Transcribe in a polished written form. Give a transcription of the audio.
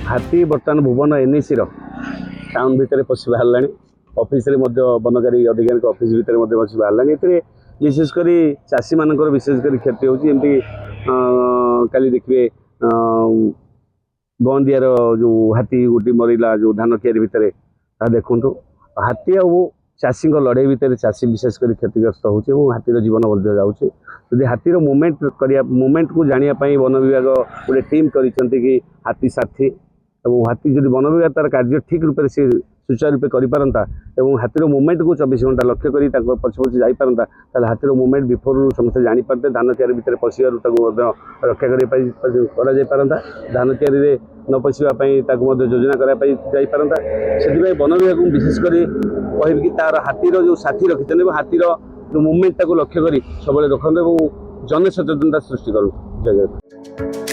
हाथी बर्तमान भुवन NAC town भितर पशि बाहर ऑफिस वनकारी अधिकारी ऑफिस भितर पशि बाहर ए विशेषकर चाषी मान विशेषकर क्षति होती काली देखिए बंदियार जो हाथी गोटी मरला जो धान क्यारी भितर देखु हाथी आ चाषी लड़ाई भितर चाषी विशेषकर क्षतिग्रस्त होती हाथीर जीवन बदल जाऊँगी यदि हाथीर मुवमेंट को जानापी वन विभाग गोटे टीम कि हाथी साथी और हाथी जब वन विभाग तार कार्य ठीक रूप से सुचारू रूपे करपारता और हाथीर मुवमेंट को 24 घंटा लक्ष्य कर पछे पछे जापारता हाथीर मुवमेंट बिफोर समस्त जापारते धान क्यारी भितर पशिबार रक्षा करता धान क्यारी न पशिवाई योजना करापारता से वन विभाग विशेषकर कह कि तार हाथीर जो साथी रखी हाथीर जो मुवमेंट लक्ष्य कर सब रखते जनसचेतनता सृष्टि करूँ। जय जय।